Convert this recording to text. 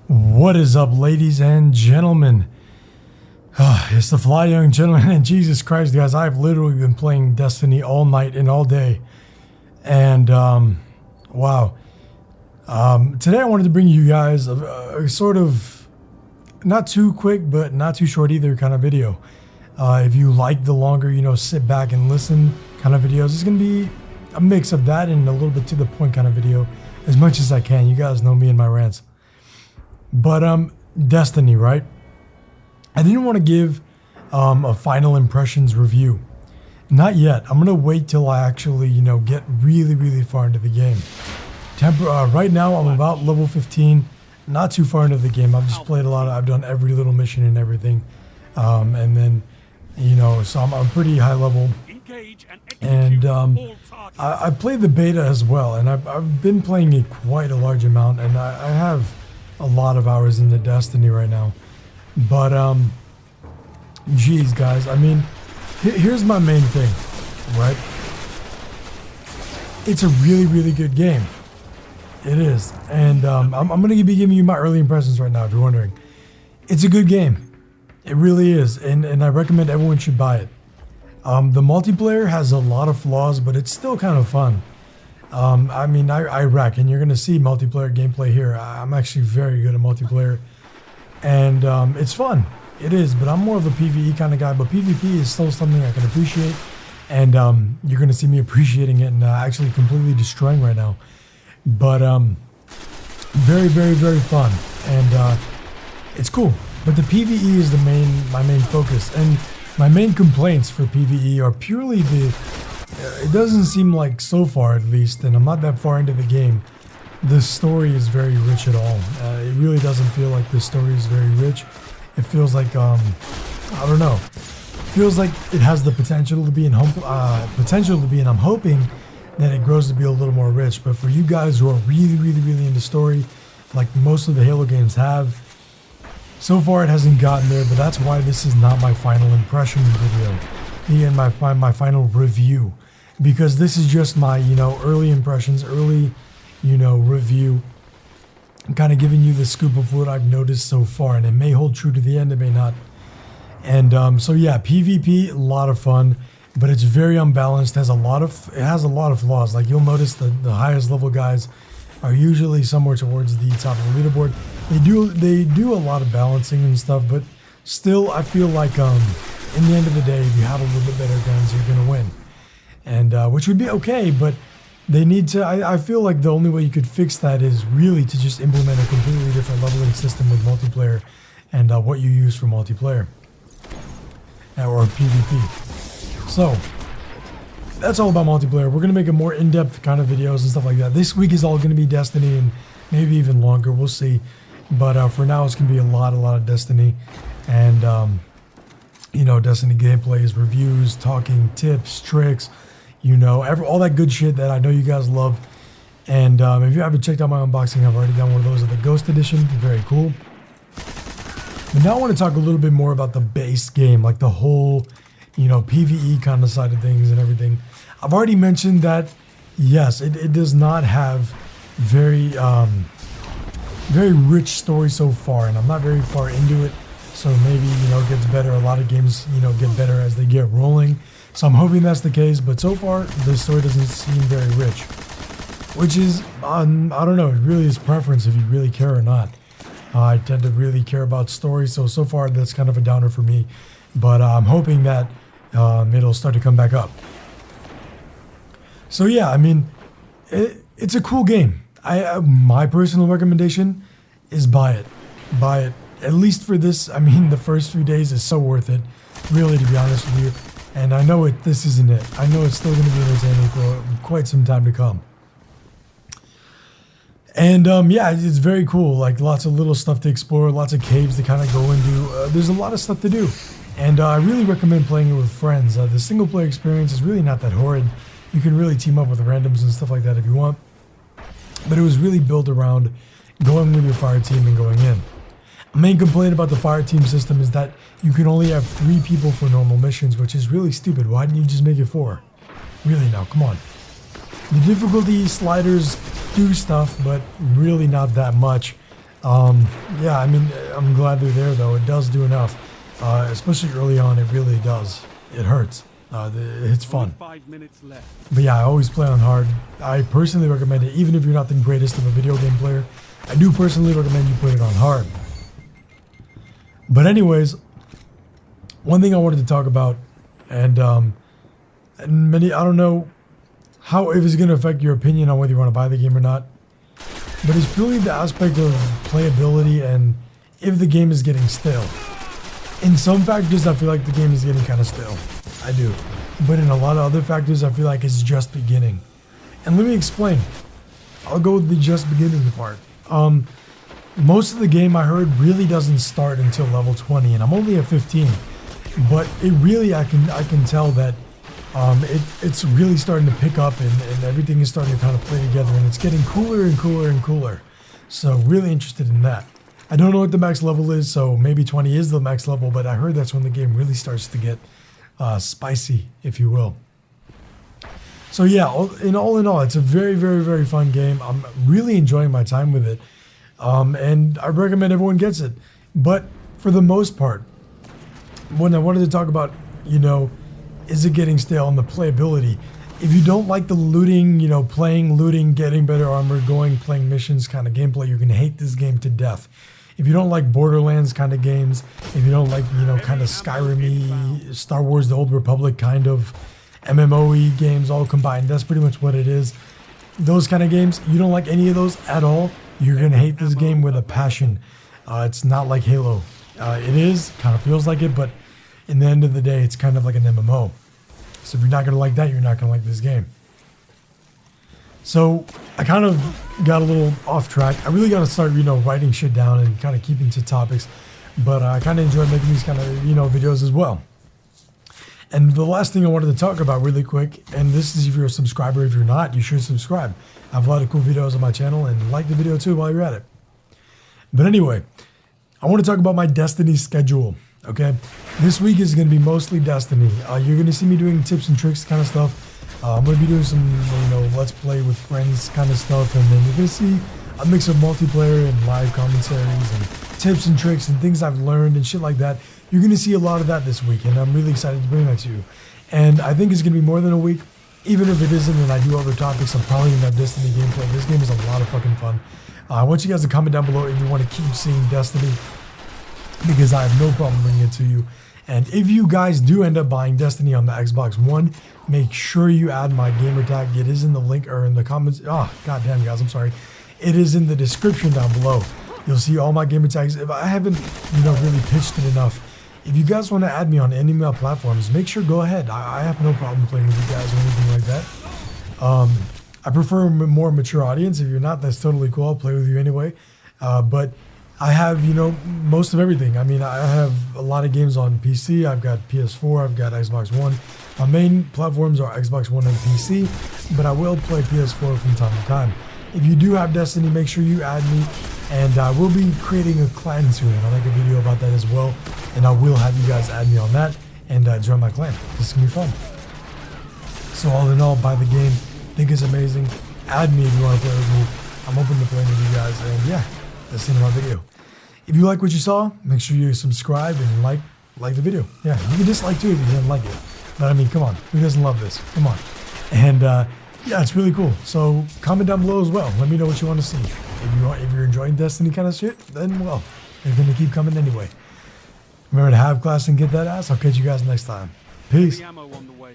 What is up, ladies and gentlemen? It's the TheFlyYoungG gentleman, and Jesus Christ, guys, I've literally been playing Destiny all night and all day. And, wow. Today I wanted to bring you guys a sort of, not too quick, but not too short either kind of video. If you like the longer, sit back and listen kind of videos, it's going to be a mix of that and a little bit to the point kind of video, as much as I can. You guys know me and my rants. But, Destiny, right? I didn't want to give a final impressions review. Not yet. I'm going to wait till I actually, get really, really far into the game. Right now, I'm about level 15. Not too far into the game. I've just played a lot. I've done every little mission and everything. And then, so I'm pretty high level. And I played the beta as well. And I've been playing it quite a large amount. And I have a lot of hours into Destiny right now. But, geez, guys, I mean, here's my main thing, right? It's a really, really good game. It is. And I'm going to be giving you my early impressions right now, if you're wondering. It's a good game. It really is. And I recommend everyone should buy it. The multiplayer has a lot of flaws, but it's still kind of fun. I mean, I reckon you're going to see multiplayer gameplay here. I'm actually very good at multiplayer. And it's fun. It is, but I'm more of a PvE kind of guy. But PvP is still something I can appreciate. And you're going to see me appreciating it and actually completely destroying right now. But very, very, very fun. And it's cool. But the PvE is my main focus. And my main complaints for PvE are purely it doesn't seem like, so far at least, and I'm not that far into the game, the story is very rich at all. It really doesn't feel like the story is very rich. It feels like, I don't know. It feels like it has the potential to be, and I'm hoping that it grows to be a little more rich. But for you guys who are really, really, really into story, like most of the Halo games have, so far it hasn't gotten there, but that's why this is not my final impression video. And my final review. Because this is just my, early impressions, review. I'm kind of giving you the scoop of what I've noticed so far, and it may hold true to the end, it may not. And so yeah, PvP, a lot of fun, but it's very unbalanced. It has a lot of flaws. Like, you'll notice the highest level guys are usually somewhere towards the top of the leaderboard. They do a lot of balancing and stuff, but still, I feel like in the end of the day, if you have a little bit better guns, you're gonna win. And which would be okay, but they need to, I feel like the only way you could fix that is really to just implement a completely different leveling system with multiplayer and what you use for multiplayer or PvP. So that's all about multiplayer. We're gonna make a more in-depth kind of videos and stuff like that. This week is all gonna be Destiny, and maybe even longer, we'll see. But for now, it's gonna be a lot of Destiny. And Destiny gameplays, reviews, talking, tips, tricks, all that good shit that I know you guys love. And if you haven't checked out my unboxing, I've already done one of those of the Ghost Edition. Very cool. But now I want to talk a little bit more about the base game, like the whole, PvE kind of side of things and everything. I've already mentioned that, yes, it does not have very rich story so far, and I'm not very far into it. So maybe, it gets better. A lot of games, get better as they get rolling. So I'm hoping that's the case. But so far, the story doesn't seem very rich. Which is, I don't know, it really is preference if you really care or not. I tend to really care about story. So far, that's kind of a downer for me. But I'm hoping that it'll start to come back up. So yeah, I mean, it's a cool game. My personal recommendation is buy it. Buy it. At least for this, I mean, the first few days is so worth it, really, to be honest with you. And I know this isn't it. I know it's still going to be entertaining for quite some time to come. And yeah, it's very cool. Like, lots of little stuff to explore, lots of caves to kind of go into. There's a lot of stuff to do. And I really recommend playing it with friends. The single player experience is really not that horrid. You can really team up with randoms and stuff like that if you want. But it was really built around going with your fire team and going in. The main complaint about the fire team system is that you can only have 3 people for normal missions, which is really stupid. Why didn't you just make it 4? Really now, come on. The difficulty sliders do stuff, but really not that much. Yeah, I mean, I'm glad they're there though. It does do enough, especially early on. It really does. It hurts. It's fun. 5 minutes left. But yeah, I always play on hard. I personally recommend it, even if you're not the greatest of a video game player. I do personally recommend you put it on hard. But anyways, one thing I wanted to talk about, and many, I don't know how, if it's going to affect your opinion on whether you want to buy the game or not, but it's purely the aspect of playability and if the game is getting stale. In some factors, I feel like the game is getting kind of stale. I do. But in a lot of other factors, I feel like it's just beginning. And let me explain. I'll go with the just beginning part. Most of the game I heard really doesn't start until level 20, and I'm only at 15. But it really, I can tell that it's really starting to pick up, and everything is starting to kind of play together, and it's getting cooler and cooler and cooler. So really interested in that. I don't know what the max level is, so maybe 20 is the max level, but I heard that's when the game really starts to get spicy, if you will. So yeah, in all, it's a very, very, very fun game. I'm really enjoying my time with it, and I recommend everyone gets it. But for the most part, when I wanted to talk about, you know, is it getting stale on the playability? If you don't like the looting, you know, playing, looting, getting better armor, going, playing missions kind of gameplay, you're going to hate this game to death. If you don't like Borderlands kind of games, if you don't like, you know, kind of Skyrim-y, Star Wars The Old Republic kind of MMO-y games all combined, that's pretty much what it is. Those kind of games, you don't like any of those at all, you're going to hate this game with a passion. It's not like Halo. It is, kind of feels like it, but in the end of the day, it's kind of like an MMO. So if you're not going to like that, you're not going to like this game. So I kind of got a little off track. I really got to start, you know, writing shit down and kind of keeping to topics. But I kind of enjoy making these kind of, you know, videos as well. And the last thing I wanted to talk about really quick, and this is if you're a subscriber. If you're not, you should subscribe. I have a lot of cool videos on my channel, and like the video too while you're at it. But anyway, I want to talk about my Destiny schedule. Okay, this week is going to be mostly Destiny. You're going to see me doing tips and tricks kind of stuff. I'm going to be doing some, you know, let's play with friends kind of stuff, and then you're going to see a mix of multiplayer and live commentaries and tips and tricks and things I've learned and shit like that. You're going to see a lot of that this week, and I'm really excited to bring that to you. And I think it's going to be more than a week. Even if it isn't and I do other topics, I'm probably going to have Destiny gameplay. This game is a lot of fucking fun. I want you guys to comment down below if you want to keep seeing Destiny, because I have no problem bringing it to you. And if you guys do end up buying Destiny on the Xbox One, make sure you add my Gamerttag. It is in the link or in the comments. Oh, goddamn, guys, I'm sorry. It is in the description down below. You'll see all my Gamerttags. If I haven't, you know, really pitched it enough, if you guys want to add me on any of my platforms, make sure go ahead. I have no problem playing with you guys or anything like that. I prefer a more mature audience. If you're not, that's totally cool. I'll play with you anyway. But I have, you know, most of everything. I mean, I have a lot of games on PC. I've got PS4. I've got Xbox One. My main platforms are Xbox One and PC, but I will play PS4 from time to time. If you do have Destiny, make sure you add me, and we'll be creating a clan soon. I'll make a video about that as well, and I will have you guys add me on that and join my clan. This is going to be fun. So all in all, buy the game. Think it's amazing. Add me if you want to play with me. I'm open to playing with you guys, and yeah, that's the end of my video. If you like what you saw, make sure you subscribe and like the video. Yeah, you can dislike too if you didn't like it. But I mean, come on, who doesn't love this? Come on. And yeah, it's really cool. So comment down below as well. Let me know what you want to see. If you're enjoying Destiny kind of shit, then well, they're gonna keep coming anyway. Remember to have class and get that ass. I'll catch you guys next time. Peace. Ammo on the way.